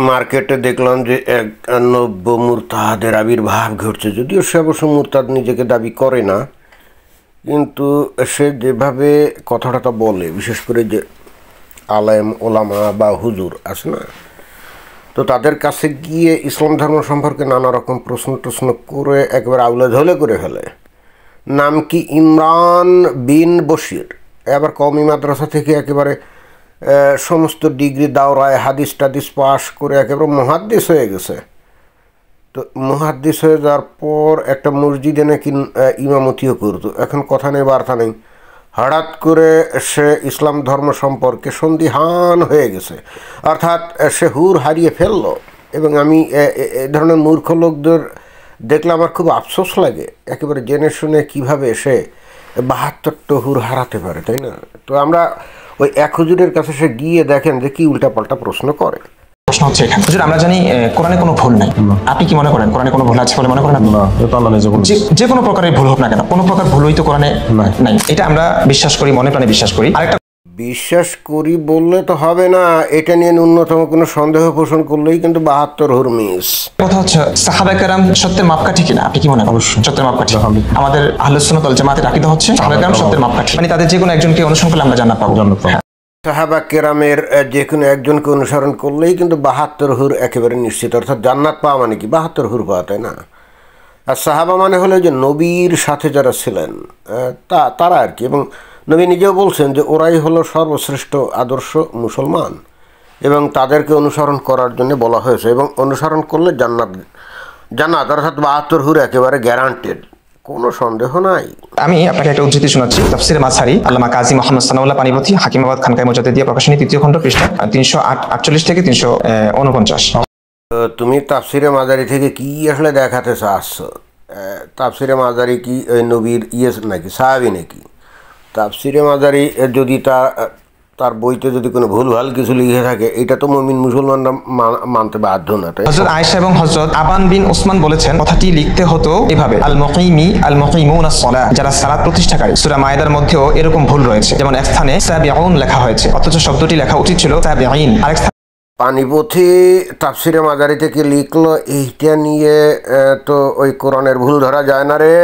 মার্কেটে দেখলাম যে এক নব্য মুরতাদের আবির্ভাব ঘটছে। যদিও সে অবশ্য মুরতাদ নিজেকে দাবি করে না, কিন্তু সে যেভাবে কথাটা বলে, বিশেষ করে যে আলেম ওলামা বা হুজুর আছে না, তো তাদের কাছে গিয়ে ইসলাম ধর্ম সম্পর্কে নানা রকম প্রশ্ন করে একেবারে আউলে ঝোলে করে ফেলে। নাম কি ইমরান বিন বশির, আবার কওমি মাদ্রাসা থেকে একেবারে সমস্ত ডিগ্রি দাওরায় হাদিস টাদিস পাশ করে একেবারে মুহাদ্দিস হয়ে গেছে। তো মুহাদ্দিস হয়ে যাওয়ার পর একটা মসজিদে নাকি ইমামতিও করতো। এখন কথা নেই বার্তা নেই, হঠাৎ করে সে ইসলাম ধর্ম সম্পর্কে সন্দিহান হয়ে গেছে, অর্থাৎ সে হুর হারিয়ে ফেললো। এবং আমি এ ধরনের মূর্খ লোকদের দেখলে আমার খুব আফসোস লাগে, একেবারে জেনে শুনে কীভাবে সে ৭২টা হুর হারাতে পারে, তাই না? তো আমরা ওই এক হুজুরের কাছে সে গিয়ে দেখেন যে কি উল্টাপাল্টা প্রশ্ন করে। প্রশ্ন হচ্ছে এখানে, হুজুর আমরা জানি কোরআনে কোনো ভুল নাই, আপনি কি মনে করেন কোরআনে কোনো ভুল আছে বলে মনে করেন? না, এটা আল্লাহ নিজে বলেছে। যে কোনো প্রকারের ভুল হোক না কেন, কোনো প্রকার ভুলই তো কোরআনে নাই, এটা আমরা বিশ্বাস করি, মনে প্রাণে বিশ্বাস করি। আরেকটা বিশ্বাস করি বললে তো হবে না, এটা নিয়ে ন্যূনতম কোনো সন্দেহ পোষণ করলেই কিন্তু ৭২ হুর মিস। কথা হচ্ছে সাহাবায়ে কেরাম সত্যের মাপকাঠি কিনা, আপনি কি মনে করেন? সত্যের মাপকাঠি। আমাদের আহলে সুন্নাত ওয়াল জামাতের আকীদা হচ্ছে সাহাবায়ে কেরাম সত্যের মাপকাঠি, মানে তাদের যে কোনো একজনকে অনুসরণ করলে আমরা জান্নাত পাবো। সাহাবা কেরামের যে কোনো একজনকে অনুসরণ করলেই কিন্তু ৭২ হুর একেবারে নিশ্চিত, অর্থাৎ জান্নাত পাওয়া মানে কি ৭২ হুর পাওয়া, তাই না? আর সাহাবা মানে হলো যে নবীর সাথে যারা ছিলেন তারা আর কি। এবং নবী নিজেও বলছেন যে ওরাই হলো সর্বশ্রেষ্ঠ আদর্শ মুসলমান, এবং তাদেরকে অনুসরণ করার জন্য বলা হয়েছে। এবং অনুসরণ করলে জান্নাত অর্থাৎ ৭২ হুর একেবারে গ্যারান্টেড, কোনো সন্দেহ নাই। আমি আপনাকে একটা উদ্ধৃতি শোনাচ্ছি, তাফসিরে মাঝহারি আল্লামা কাজী মুহাম্মদ সানাউল্লাহ পানিপথী, হাকিমাবাদ খানকায়ে মুজাদ্দিদিয়া প্রকাশনী ৩য় খণ্ড, পৃষ্ঠা ৩৪৮ থেকে ৩৪৯। তুমি তাফসিরে মাজারি থেকে কি আসলে দেখাতে চাচ্ছ? তাফসিরে মাজারি কি ওই নবীর নাকি সাহাবী নাকি? তাফসিরে মাজারি যদি তার বইতে যদি কোনো ভুলভাল কিছু লিখে থাকে, এটা তো মুমিন মুসলমানরা মানতে বাধ্য না। হযরত আয়েশা এবং হযরত আবান বিন ওসমান বলেছেন কথাটি লিখতে হতো এভাবে, আল মুকিমুনাস সালাহ, যারা সালাত প্রতিষ্ঠাকারী। সূরা মায়েদার মধ্যেও এরকম ভুল রয়েছে, যেমন এক স্থানে সাবিউন লেখা হয়েছে অথচ শব্দটি লেখা উচিত ছিল সাবিঈন। আরেক স্থানে পানিপথী তাফসিরে মাজারি থেকে লিখলো, এইটা নিয়ে তো ওই কোরআনের ভুল ধরা যায় না রে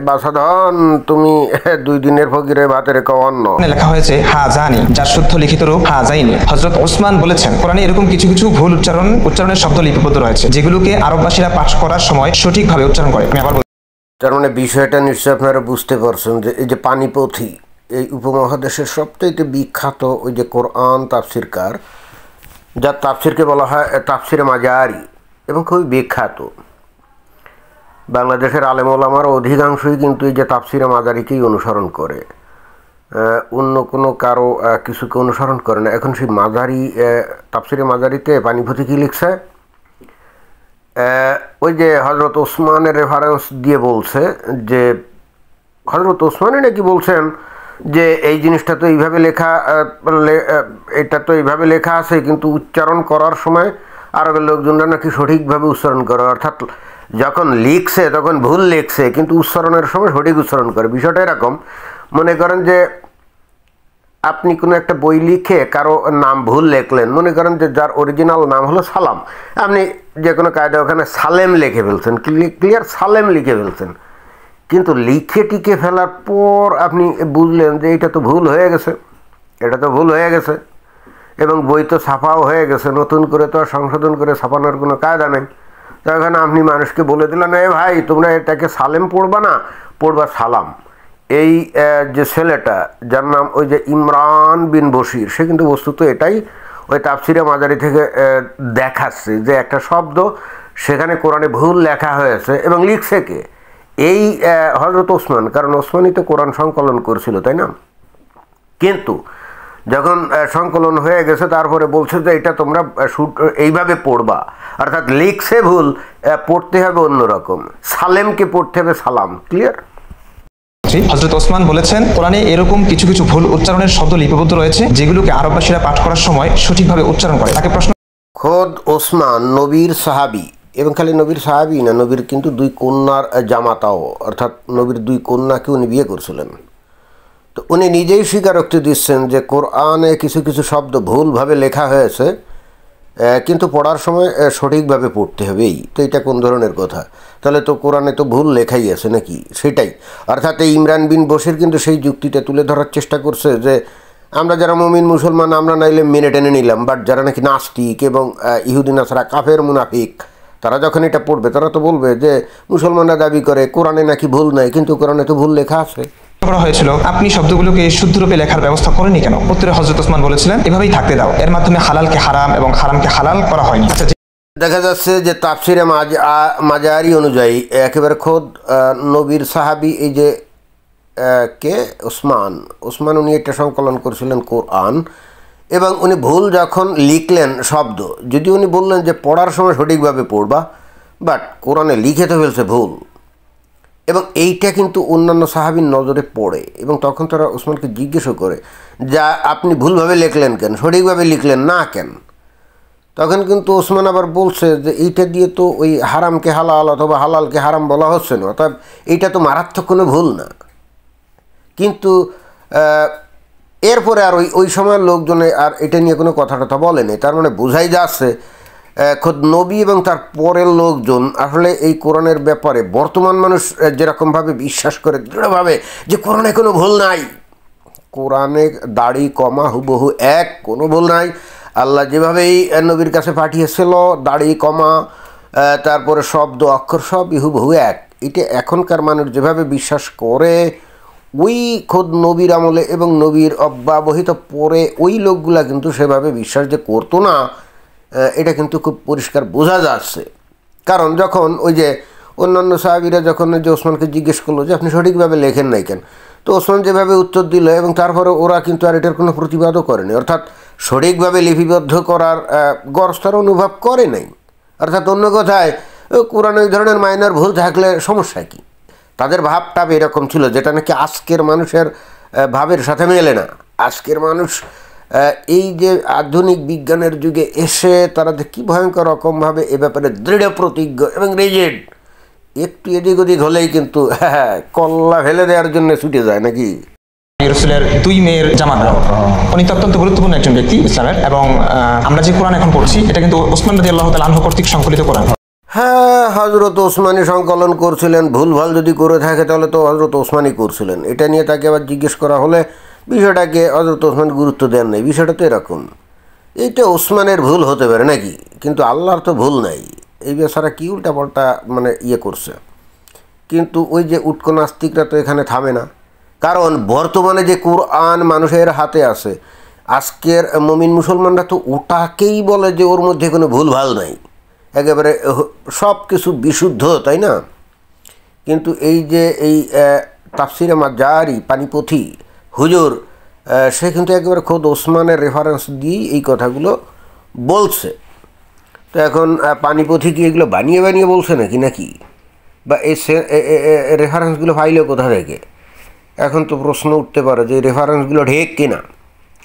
বাসাধন, তুমি 2 দিনের ফকিরে ভাতের অন্ন। লেখা হয়েছে হাজানি, যার শুদ্ধ লিখিত রূপ হাজাইনি। হযরত ওসমান বলেছেন কোরআনে এরকম কিছু কিছু ভুল উচ্চারণের শব্দ লিপিবদ্ধ রয়েছে, যেগুলোকে আরববাসীরা পাঠ করার সময় সঠিকভাবে উচ্চারণ করে। তার মানে বিষয়টা নিশ্চয়ই আপনারা বুঝতে পারছেন যে এই যে পানিপথী, এই উপমহাদেশের সবচেয়ে বিখ্যাত ওই যে কোরআন তাফসিরকার, যার তাফসিরকে বলা হয় তাফসিরে মাজারি, এবং খুবই বিখ্যাত। বাংলাদেশের আলেম ওলামার অধিকাংশই কিন্তু এই যে তাফসিরে মাজারিকেই অনুসরণ করে, অন্য কোনো কারো কিছুকে অনুসরণ করে না। এখন সেই মাজারি তাফসিরে মাজারিতে পানিপথী কী লিখছে, ওই যে হযরত ওসমানের রেফারেন্স দিয়ে বলছে যে হযরত ওসমানই নাকি বলছেন যে এই জিনিসটা তো এইভাবে লেখা, এটা তো এইভাবে লেখা আছে, কিন্তু উচ্চারণ করার সময় আরবের লোকজনরা নাকি সঠিকভাবে উচ্চারণ করে, অর্থাৎ যখন লিখছে তখন ভুল লিখছে, কিন্তু উচ্চারণের সময় সঠিক উচ্চারণ করে। বিষয়টা এরকম, মনে করেন যে আপনি কোনো একটা বই লিখে কারো নাম ভুল লিখলেন, মনে করেন যে যার অরিজিনাল নাম হলো সালাম, আপনি যে কোনো কায়দা ওখানে সালেম লিখে ফেলছেন, ক্লিয়ার সালেম লিখে ফেলছেন, কিন্তু লিখে টিকে ফেলার পর আপনি বুঝলেন যে এটা তো ভুল হয়ে গেছে, এবং বই তো ছাপাও হয়ে গেছে, নতুন করে তো আর সংশোধন করে ছাপানোর কোনো কায়দা নেই। তখন আপনি মানুষকে বলে দিলেন, এ ভাই তোমরা এটাকে সালেম পড়বা না, পড়বা সালাম। এই যে ছেলেটা যার নাম ওই যে ইমরান বিন বশির, সে কিন্তু বস্তুত এটাই ওই তাফসিরে মাজারি থেকে দেখাচ্ছে যে একটা শব্দ সেখানে কোরআনে ভুল লেখা হয়েছে, এবং লিখছে কে? এই হযরত ওসমান, কারণ ওসমানই তো কোরআন সংকলন করছিল, তাই না? কিন্তু যখন সংকলন হয়ে গেছে তারপরে বলছে যে এটা তোমরা এইভাবে পড়বা, অর্থাৎ লিখছে ভুল, পড়তে হবে অন্যরকম, সালেমকে পড়তে হবে সালাম। ক্লিয়ার? হযরত ওসমান বলেছেন কোরআনে এরকম কিছু কিছু ভুল উচ্চারণের শব্দ লিপিবদ্ধ রয়েছে, যেগুলোকে আরববাসীরা পাঠ করার সময় সঠিকভাবে উচ্চারণ করে। তাকে প্রশ্ন, খোদ ওসমান নবীর সাহাবী, এবং খালি নবীর সাহাবী না, নবীর কিন্তু 2 কন্যার জামাতাও, অর্থাৎ নবীর 2 কন্যাকে উনি বিয়ে করছিলেন। তো উনি নিজেই স্বীকারোক্তি দিচ্ছেন যে কোরআনে কিছু কিছু শব্দ ভুলভাবে লেখা হয়েছে, কিন্তু পড়ার সময় সঠিকভাবে পড়তে হবে। এই তো এটা কোন ধরনের কথা? তাহলে তো কোরআনে তো ভুল লেখাই আছে নাকি? সেটাই অর্থাৎ এই ইমরান বিন বশির কিন্তু সেই যুক্তিটা তুলে ধরার চেষ্টা করছে যে আমরা যারা মুমিন মুসলমান আমরা নাইলে মেনে টেনে নিলাম, বাট যারা নাকি নাস্তিক এবং ইহুদি নাসারা কাফের মুনাফিক তারা যখন এটা পড়বে তারা তো বলবে যে মুসলমানরা দাবি করে কোরআনে নাকি ভুল নাই, কিন্তু কোরআনে তো ভুল লেখা আছে। করা হয়েছিল, আপনি শব্দগুলোকে শুদ্ধরূপে লেখার ব্যবস্থা করেনি কেন? উত্তরে হযরত ওসমান বলেছিলেন এভাবেই থাকতে দাও, এর মাধ্যমে হালালকে হারাম এবং হারামকে হালাল করা হয়নি। দেখা যাচ্ছে যে তাফসিরে মাজারি অনুযায়ী একেবারে খোদ নবীর সাহাবি এই যে কে ওসমান উনি এটা সংকলন করেছিলেন কোরআন, এবং উনি ভুল যখন লিখলেন শব্দ, যদি উনি বললেন যে পড়ার সময় সঠিকভাবে পড়বা, বাট কোরআনে লিখে তো ফেলছে ভুল, এবং এইটা কিন্তু অন্যান্য সাহাবীর নজরে পড়ে, এবং তখন তারা ওসমানকে জিজ্ঞেসও করে যা আপনি ভুলভাবে লিখলেন কেন, সঠিকভাবে লিখলেন না কেন? তখন কিন্তু ওসমান আবার বলছে যে এইটা দিয়ে তো ওই হারামকে হালাল অথবা হালালকে হারাম বলা হচ্ছে না, অর্থাৎ এইটা তো মারাত্মক কোনো ভুল না। কিন্তু এরপরে আর ওই সময়ের লোকজনে আর এটা নিয়ে কোনো কথা টথা বলেনি। তার মানে বোঝাই যাচ্ছে খোদ নবী এবং তার পরের লোকজন আসলে এই কোরআনের ব্যাপারে বর্তমান মানুষ যেরকমভাবে বিশ্বাস করে দৃঢ়ভাবে যে কোরআনে কোনো ভুল নাই, কোরআনে দাড়ি কমা হুবহু এক, কোনো ভুল নাই। আল্লাহ যেভাবেই নবীর কাছে পাঠিয়েছিল দাড়ি কমা তারপরে শব্দ অক্ষর সব হুবহু এক, এটা এখনকার মানুষ যেভাবে বিশ্বাস করে ওই খোদ নবীর আমলে এবং নবীর অব্যবহিত পরে ওই লোকগুলা কিন্তু সেভাবে বিশ্বাস যে করতো না, এটা কিন্তু খুব পরিষ্কার বোঝা যাচ্ছে। কারণ যখন ওই যে অন্যান্য সাহাবীরা যখন যে ওসমানকে জিজ্ঞেস করলো যে আপনি সঠিকভাবে লেখেন নাই কেন, তো ওসমান যেভাবে উত্তর দিল এবং তারপরে ওরা কিন্তু আর এটার কোনো প্রতিবাদও করেনি, অর্থাৎ সঠিকভাবে লিপিবদ্ধ করার গরস্তার অনুভব করে নাই। অর্থাৎ অন্য কথায় কোরআন ওই ধরনের মাইনার ভুল থাকলে সমস্যা কী, তাদের ভাবটা এরকম ছিল, যেটা নাকি আজকের মানুষের ভাবের সাথে মেলে না। আজকের মানুষ এই যে আধুনিক বিজ্ঞানের যুগে এসে তারা যে কী ভয়ঙ্কর রকমভাবে এ ব্যাপারে দৃঢ় প্রতিজ্ঞ এবং রিজিড, একটু এদিক ওদিক হলেই কিন্তু কল্লা ফেলে দেওয়ার জন্য ছুটে যায় নাকি। রাসূলের দুই মেয়ের জামাতা, উনি অত্যন্ত গুরুত্বপূর্ণ একজন ব্যক্তি ইসলামের, এবং আমরা যে কোরআন এখন পড়ছি এটা কিন্তু ওসমান রাদিয়াল্লাহু তাআলা আনহু কর্তৃক সংকলিত কোরআন। হ্যাঁ, হযরত ওসমানই সংকলন করছিলেন, ভুলভাল যদি করে থাকে তাহলে তো হযরত ওসমানই করছিলেন। এটা নিয়ে তাকে আবার জিজ্ঞেস করা হলে বিষয়টাকে হযরত ওসমান গুরুত্ব দেন নাই। বিষয়টা তো এরকম, এইটা ওসমানের ভুল হতে পারে নাকি, কিন্তু আল্লাহর তো ভুল নাই। এই বেচারা কি উল্টাপাল্টা মানে করছে। কিন্তু ওই যে উটকো নাস্তিকরা তো এখানে থামে না, কারণ বর্তমানে যে কোরআন মানুষের হাতে আছে, আজকের মুমিন মুসলমানরা তো ওটাকেই বলে যে ওর মধ্যে কোনো ভুলভাল নাই, একেবারে সব কিছু বিশুদ্ধ, তাই না? কিন্তু এই যে এই তাফসিরে মাজারি পানিপথি হুজুর, সে কিন্তু একেবারে খোদ ওসমানের রেফারেন্স দিয়েই এই কথাগুলো বলছে। তো এখন পানিপথি কি এগুলো বানিয়ে বানিয়ে বলছে নাকি বা এই রেফারেন্সগুলো ফাইলে কোথা থেকে? এখন তো প্রশ্ন উঠতে পারে যে রেফারেন্সগুলো ঠিক কিনা,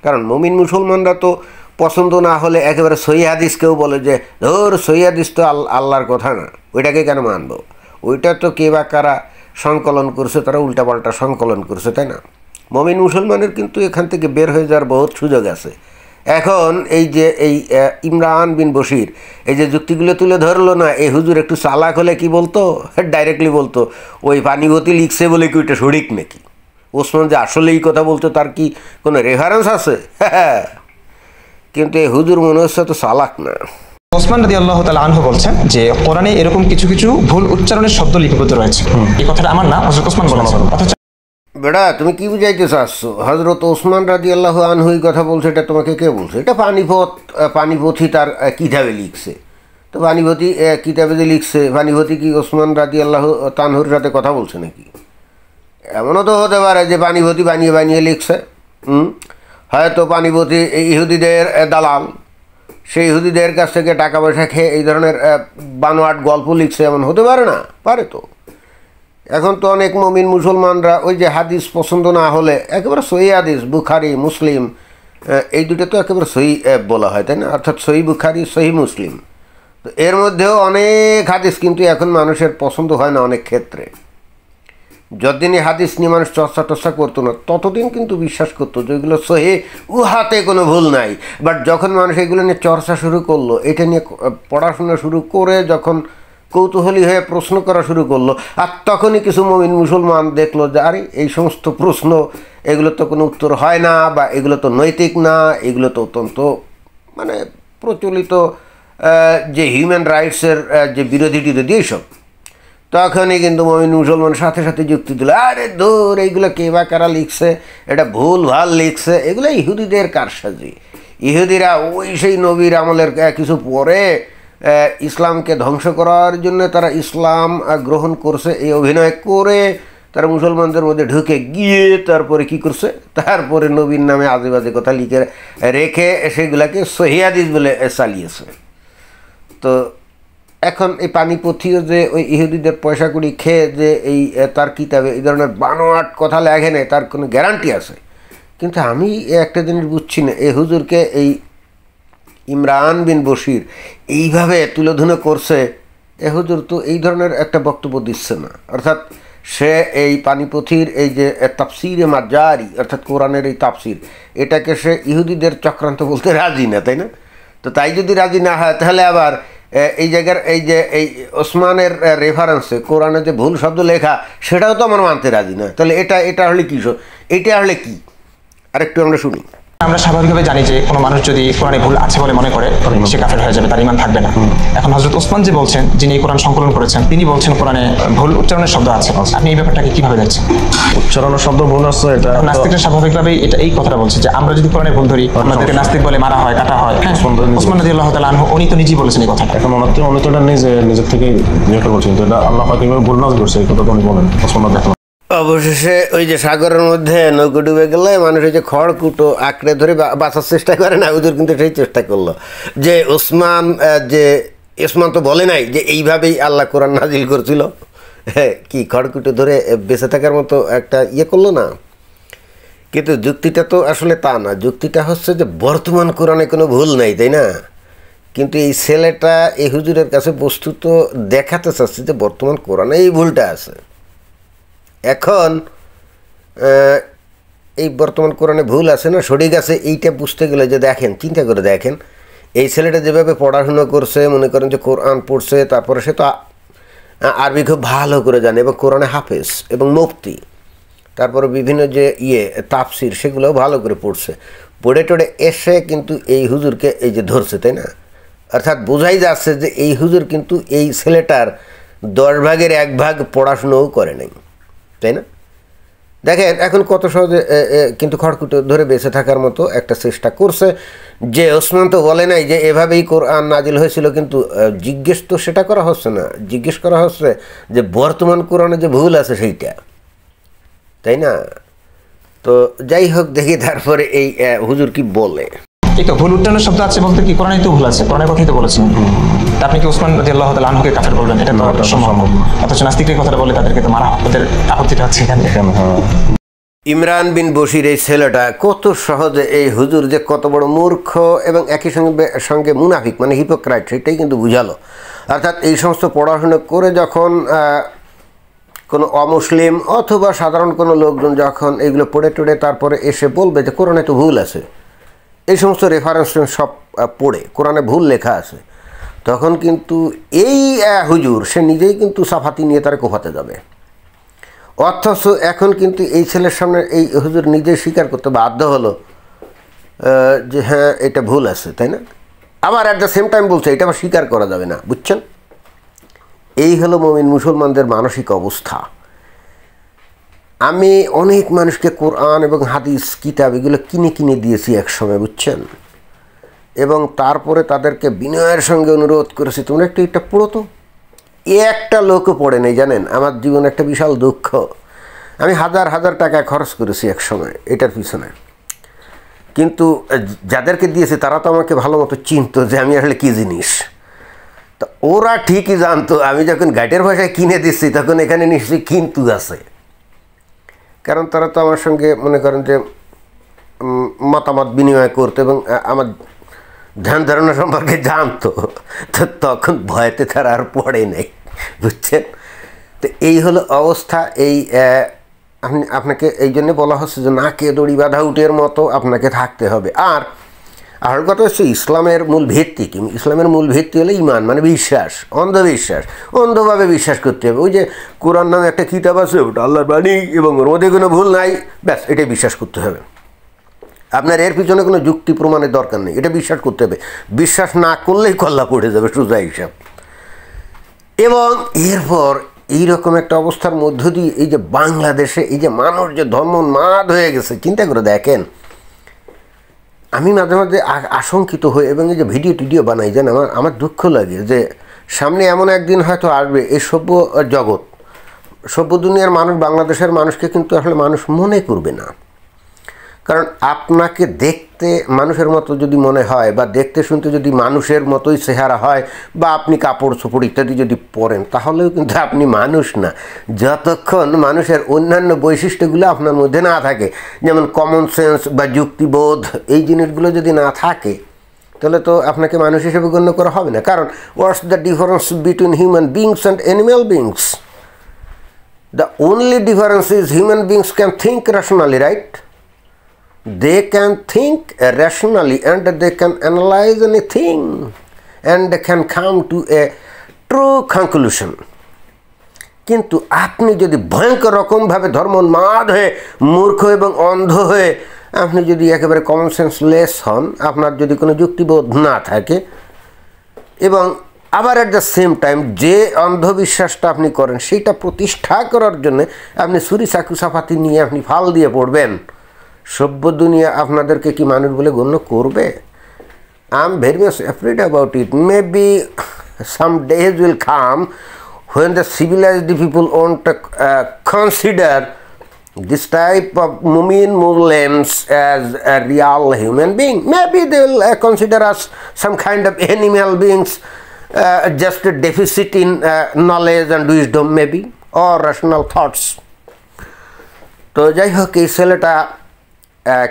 কারণ মুমিন মুসলমানরা তো পছন্দ না হলে একেবারে সহি হাদিসকেও বলে যে ধর সহি হাদিস তো আল্লাহর কথা না, ওইটাকে কেন মানব? ওইটা তো কে বা কারা সংকলন করছে, তারা উল্টাপাল্টা সংকলন করছে, তাই না? মুমিন মুসলমানের কিন্তু এখান থেকে বের হয়ে যাওয়ার বহুত সুযোগ আছে। এখন এই যে এই ইমরান বিন বশির এই যে যুক্তিগুলো তুলে ধরলো না, এই হুজুর একটু চালাক হলে কি বলতো, ডাইরেক্টলি বলতো ওই পানিপথি লিখছে বলে কি ওইটা সঠিক নাকি? ওসমান যে আসলে এই কথা বলতো তার কি কোনো রেফারেন্স আছে? হ্যাঁ, কিন্তু এই হুজুর মনে হচ্ছে তো চালাক না। ওসমান রাদিয়াল্লাহু তাআলা আনহু বলছেন যে কোরআনে এরকম কিছু কিছু ভুল উচ্চারণের শব্দ লিপিবদ্ধ রয়েছে। এই কথাটা আমার না, হযরত ওসমান বলেছেন। বেড়া তুমি কি বুঝাইতে চাচ্ছ? হযরত ওসমান রাদিয়াল্লাহু আনহু এই কথা বলছে, এটা তোমাকে কে বলছে? এটা পানিপথি তার কিতাবে লিখছে। তো পানিপথি কিতাবে যে লিখছে, পানিপথি কি ওসমান রাদিয়াল্লাহু তানহুর সাথে কথা বলছে নাকি? এমনও তো হতে পারে যে পানিপথি বানিয়ে বানিয়ে লিখছে। হয়তো পানিপথি ইহুদিদের দালাল, সেই ইহুদিদের কাছ থেকে টাকা পয়সা খেয়ে এই ধরনের বানোয়াট গল্প লিখছে, এমন হতে পারে না? পারে তো। এখন তো অনেক মুমিন মুসলমানরা ওই যে হাদিস পছন্দ না হলে একেবারে সহি হাদিস, বুখারি মুসলিম এই দুটো তো একেবারে সহি বলা হয়, তাই না? অর্থাৎ সহি বুখারি সহি মুসলিম, তো এর মধ্যেও অনেক হাদিস কিন্তু এখন মানুষের পছন্দ হয় না অনেক ক্ষেত্রে। যতদিনই হাদিস নিয়ে মানুষ চর্চা টর্চা করতো না ততদিন কিন্তু বিশ্বাস করতো যে এগুলো সহি, উহাতে কোনো ভুল নাই। বাট যখন মানুষ এগুলো নিয়ে চর্চা শুরু করলো, এটা নিয়ে পড়াশোনা শুরু করে যখন কৌতূহলী হয়ে প্রশ্ন করা শুরু করলো, আর তখনই কিছু মুমিন মুসলমান দেখলো যে আরে এই সমস্ত প্রশ্ন এগুলো তো কোনো উত্তর হয় না, বা এগুলো তো নৈতিক না, এগুলো তো অত্যন্ত মানে প্রচলিত যে হিউম্যান রাইটসের যে বিরোধী টিরোধী এইসব। তখনই কিন্তু মুমিন মুসলমান সাথে সাথে যুক্তি দিল, আরে দূর এইগুলো কে বা কারা লিখছে, এটা ভুল ভাল লিখছে, এগুলো ইহুদিদের কারসাজি। ইহুদিরা ওই সেই নবীর আমলের কিছু পরে ইসলামকে ধ্বংস করার জন্য তারা ইসলাম গ্রহণ করছে, এই অভিনয় করে তারা মুসলমানদের মধ্যে ঢুকে গিয়ে তারপরে কি করছে, তারপরে নবীর নামে আজে বাজে কথা লিখে রেখে সেগুলাকে সহিহ হাদিস বলে চালিয়েছে। তো এখন এই পানিপথিও যে ওই ইহুদিদের পয়সা কড়ি খেয়ে যে এই তার কিতাবে এই ধরনের বানোয়াট কথা লেখে নেই, তার কোনো গ্যারান্টি আছে। কিন্তু আমি একটা জিনিস বুঝছি না, এই হুজুরকে এই ইমরান বিন বশির এইভাবে তুলোধুনো করছে, এ হুজুর তো এই ধরনের একটা বক্তব্য দিচ্ছে না। অর্থাৎ সে এই পানিপথির এই যে তাফসিরে মাজারি অর্থাৎ কোরআনের এই তাফসির, এটাকে সে ইহুদিদের চক্রান্ত বলতে রাজি না, তাই না? তো তাই যদি রাজি না হয় তাহলে আবার এই জায়গার এই যে এই ওসমানের রেফারেন্সে কোরআনে যে ভুল শব্দ লেখা সেটাও তো আমার মানতে রাজি না। তাহলে এটা হলে কী, এটা হলে কি? আরেকটু আমরা শুনি। আমরা স্বাভাবিকভাবে জানি যে কোনো মানুষ যদি কোরআনে ভুল আছে বলে মনে করে সে কাফের হয়ে যাবে, তার ঈমান থাকবে না। এখন হযরত ওসমান যে বলছেন, যিনি এই কোরআন সংকলন করেছেন, তিনি বলছেন কোরআনে ভুল উচ্চারণের শব্দ আছে। আপনি এই ব্যাপারটাকে কিভাবে দেখছেন? উচ্চারণের শব্দ ভুল আছে, এটা নাস্তিকরা স্বাভাবিকভাবেই এটা এই কথাটা বলছে যে আমরা যদি কোরআনে ভুল ধরি আমাদেরকে নাস্তিক বলে মারা হয়, কাটা হয়। ওসমান রাদিয়াল্লাহু তাআলা আনহু উনি তো নিজেই বলেছেন এই কথাটা। এখন উনি তো এটা নিজের থেকেই নির্ভর করছেন, তো এটা আল্লাহ পাক কিভাবে ভুল নাজ করছে এই কথা তো উনি বলেন ওসমান রাদিয়াল্লাহু। অবশেষে ওই যে সাগরের মধ্যে নৌকো ডুবে গেলে মানুষ ওই যে খড়কুটো আঁকড়ে ধরে বাঁচার চেষ্টা করে না, হুজুর কিন্তু সেই চেষ্টা করলো যে ওসমান তো বলে নাই যে এইভাবেই আল্লাহ কোরআন নাজিল করছিল, হ্যাঁ কি খড়কুটো ধরে বেঁচে থাকার মতো একটা করলো না। কিন্তু যুক্তিটা তো আসলে তা না, যুক্তিটা হচ্ছে যে বর্তমান কোরআনে কোনো ভুল নাই, তাই না? কিন্তু এই ছেলেটা এই হুজুরের কাছে বস্তুত দেখাতে চাচ্ছে যে বর্তমান কোরআনে এই ভুলটা আছে। এখন এই বর্তমান কোরআনে ভুল আছে না সঠিক আছে এইটা বুঝতে গেলে যে দেখেন, চিন্তা করে দেখেন, এই ছেলেটা যেভাবে পড়াশুনো করছে, মনে করেন যে কোরআন পড়ছে, তারপরে সে তো আরবি খুব ভালো করে জানে এবং কোরআনে হাফেজ এবং মুফতি, তারপরে বিভিন্ন যে তাফসির সেগুলোও ভালো করে পড়ছে, পড়ে টড়ে এসে কিন্তু এই হুজুরকে এই যে ধরছে, তাই না? অর্থাৎ বোঝাই যাচ্ছে যে এই হুজুর কিন্তু এই ছেলেটার 10 ভাগের 1 ভাগ পড়াশুনোও করে নাই, তাই না? দেখেন এখন কত সহজে কিন্তু খড়কুটো ধরে বেঁচে থাকার মতো একটা চেষ্টা করছে। যে ওসমান তো বলে নাই যে এভাবেই কোরআন নাজিল হয়েছিল, কিন্তু জিজ্ঞেস তো সেটা করা হচ্ছে না, জিজ্ঞেস করা হচ্ছে যে বর্তমান কোরআনে যে ভুল আছে সেইটা, তাই না? তো যাই হোক, দেখি তারপরে এই হুজুর কি বলে। এই তো ভুল উচ্চারণের শব্দ আছে বলতে কি কোরআনে তো ভুল আছে, কোরআনের কথাই তো বলেছেন। আপনি কি ওসমান রাদিয়াল্লাহু তাআলা আনহুকে কাফের বলবেন? এটা তো সম্ভব না। অথচ নাস্তিকের কথাটা বলে তাদেরকে তো মারা, ওদের আপত্তিটা হচ্ছে এখানে। ইমরান বিন বশির এই ছেলেটা কত সহজে এই হুজুর যে কত বড় মূর্খ এবং একই সঙ্গে মুনাফিক মানে হিপোক্রাইট সেটাই কিন্তু বুঝালো। অর্থাৎ এই সমস্ত পড়াশোনা করে যখন কোনো অমুসলিম অথবা সাধারণ কোনো লোকজন যখন এগুলো পড়ে টড়ে তারপরে এসে বলবে যে কোরআনে তো ভুল আছে, এই সমস্ত রেফারেন্স সব পড়ে কোরআনে ভুল লেখা আছে, তখন কিন্তু এই হুজুর সে নিজেই কিন্তু সাফাতি নিয়ে তারা কোফাতে যাবে। অথচ এখন কিন্তু এই ছেলের সামনে এই হুজুর নিজেই স্বীকার করতে বাধ্য হলো যে হ্যাঁ এটা ভুল আছে, তাই না? আবার অ্যাট দ্য সেম টাইম বলছে এটা আবার স্বীকার করা যাবে না। বুঝছেন, এই হলো মুমিন মুসলমানদের মানসিক অবস্থা। আমি অনেক মানুষকে কোরআন এবং হাদিস কিতাব এগুলো কিনে দিয়েছি একসময়, বুঝছেন, এবং তারপরে তাদেরকে বিনয়ের সঙ্গে অনুরোধ করেছি তোমরা একটু এটা পড়ো তো। একটা লোকও পড়ে নেই, জানেন? আমার জীবনে একটা বিশাল দুঃখ। আমি হাজার হাজার টাকা খরচ করেছি একসময় এটার পিছনে, কিন্তু যাদেরকে দিয়েছে তারা তো আমাকে ভালো মতো চিনতো যে আমি আসলে কী জিনিস। তো ওরা ঠিকই জানতো আমি যখন গাইডের ভাষায় কিনে দিচ্ছি তখন এখানে নিশ্চয়ই কিন্তু আছে, কারণ তারা তো আমার সঙ্গে মনে করেন যে মতামত বিনিময় করতো এবং আমার ধ্যান ধারণা সম্পর্কে জানতো। তো তখন ভয়তে তারা আর পড়ে নেই, বুঝছেন। তো এই হলো অবস্থা। এই আপনাকে এই জন্যে বলা হচ্ছে যে নাকে দড়ি বাঁধা উটের মতো আপনাকে থাকতে হবে। আর কথা হচ্ছে ইসলামের মূল ভিত্তি কি? ইসলামের মূল ভিত্তি হলো ইমান, মানে বিশ্বাস, অন্ধবিশ্বাস, অন্ধভাবে বিশ্বাস করতে হবে। ওই যে কোরআন নামে একটা কিতাব আছে, ওটা আল্লাহর বাণী এবং ওর মধ্যে কোনো ভুল নাই, ব্যাস এটাই বিশ্বাস করতে হবে। আপনার এর পিছনে কোনো যুক্তি প্রমাণের দরকার নেই, এটা বিশ্বাস করতে হবে। বিশ্বাস না করলেই কল্লা পড়ে যাবে, সোজা হিসাব। এবং এরপর এইরকম একটা অবস্থার মধ্য দিয়ে এই যে বাংলাদেশে এই যে মানুষ যে ধর্মোন্মাদ হয়ে গেছে, চিন্তা করে দেখেন। আমি মাঝে মাঝে আশঙ্কিত হই এবং এই যে ভিডিও টিডিও বানাই, যেন আমার দুঃখ লাগে যে সামনে এমন একদিন হয়তো আসবে এই সভ্য জগৎ, সভ্য দুনিয়ার মানুষ বাংলাদেশের মানুষকে কিন্তু আসলে মানুষ মনে করবে না। কারণ আপনাকে দেখতে মানুষের মতো যদি মনে হয়, বা দেখতে শুনতে যদি মানুষের মতোই চেহারা হয়, বা আপনি কাপড় চোপড় ইত্যাদি যদি পরেন, তাহলেও কিন্তু আপনি মানুষ না, যতক্ষণ মানুষের অন্যান্য বৈশিষ্ট্যগুলো আপনার মধ্যে না থাকে। যেমন কমন সেন্স বা যুক্তিবোধ, এই জিনিসগুলো যদি না থাকে, তাহলে তো আপনাকে মানুষ হিসেবে গণ্য করা হবে না। কারণ what's the difference between human beings and animal beings? The only difference is human beings can think rationally, right? They can think rationally and they can analyze anything and they can come to a true conclusion. কিন্তু আপনি যদি ভয়ঙ্কর রকমভাবে ধর্মোন্মাদ হয়ে, মূর্খ এবং অন্ধ হয়ে, আপনি যদি একেবারে কমন সেন্স লেস হন, আপনার যদি কোনো যুক্তিবোধ না থাকে, এবং আবার অ্যাট দ্য সেম টাইম যে অন্ধবিশ্বাসটা আপনি করেন সেইটা প্রতিষ্ঠা করার জন্য আপনি ছুরি চাকু চাপাতি নিয়ে আপনি ফাল দিয়ে পড়বেন, সভ্য দুনিয়া আপনাদেরকে কি মানুষ বলে গণ্য করবে? I am very much afraid about it. Maybe some days will come when the civilized people won't consider this type of mu'min Muslims as a real human being. Maybe they will consider us some kind of animal beings, just a deficit in knowledge and wisdom maybe, or rational thoughts. তো যাই হোক, এই ছেলেটা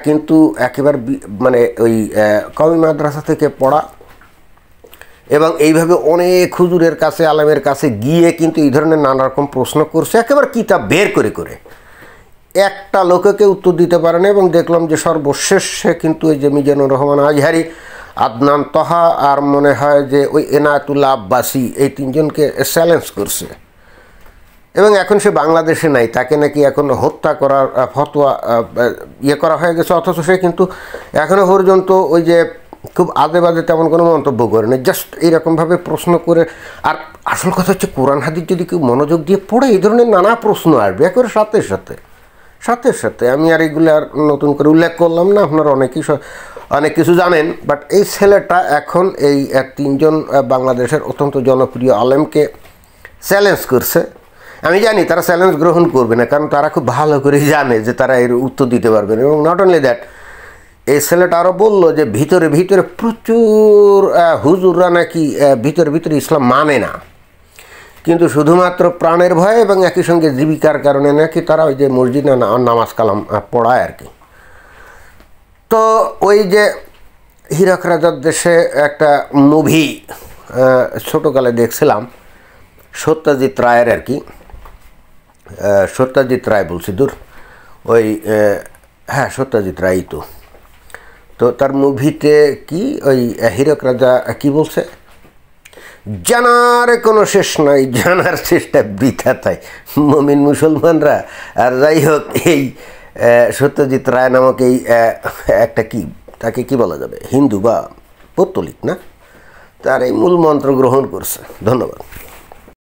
কিন্তু একেবারে মানে ওই কওমি মাদ্রাসা থেকে পড়া, এবং এইভাবে অনেক হুজুরের কাছে, আলেমের কাছে গিয়ে কিন্তু এই ধরনের নানা রকম প্রশ্ন করছে, একেবারে কিতাব বের করে করে। একটা লোককে উত্তর দিতে পারে না। এবং দেখলাম যে সর্বশেষ সে কিন্তু ওই যে মিজানুর রহমান আজহারি, আদনান তহা, আর মনে হয় যে ওই এনায়েতুল্লাহ আব্বাসী, এই তিনজনকে চ্যালেঞ্জ করছে। এবং এখন সে বাংলাদেশে নাই, তাকে নাকি এখন হত্যা করার ফতোয়া করা হয়ে গেছে। অথচ সে কিন্তু এখনও পর্যন্ত ওই যে খুব আজে বাজে তেমন কোনো মন্তব্য করে না, জাস্ট এইরকমভাবে প্রশ্ন করে। আর আসল কথা হচ্ছে, কোরআন হাদিস যদি কেউ মনোযোগ দিয়ে পড়ে, এই ধরনের নানা প্রশ্ন আসবে একেবারে সাথে সাথে। আমি আর এগুলো আর নতুন করে উল্লেখ করলাম না, আপনারা অনেক কিছু জানেন। বাট এই ছেলেটা এখন এই তিনজন বাংলাদেশের অত্যন্ত জনপ্রিয় আলেমকে চ্যালেঞ্জ করছে। আমি জানি তারা চ্যালেঞ্জ গ্রহণ করবে না, কারণ তারা খুব ভালো করে জানে যে তারা এর উত্তর দিতে পারবে না। এবং নট অনলি দ্যাট, এই ছেলেটা আরও বললো যে ভিতরে প্রচুর হুজুররা নাকি ভিতরে ইসলাম মানে না, কিন্তু শুধুমাত্র প্রাণের ভয়ে এবং একই সঙ্গে জীবিকার কারণে নাকি তারা ওই যে মসজিদে নামাজ কালাম পড়ায় আর কি। তো ওই যে হীরক রাজার দেশে একটা মুভি ছোটোকালে দেখছিলাম, সত্যজিৎ রায়ের আর কি, সত্যজিৎ রায় বলছি, দূর ওই হ্যাঁ সত্যজিৎ রায়। তো তার মুভিতে কি ওই হীরক রাজা কি বলছে, জানার কোনো শেষ নাই, জানার শেষটা বৃথা, তাই মুমিন মুসলমানরা। আর যাই হোক, এই সত্যজিৎ রায় নামক এই একটা কি, তাকে কি বলা যাবে, হিন্দু বা পৌত্তলিক না, তার এই মূল মন্ত্র গ্রহণ করছে। ধন্যবাদ।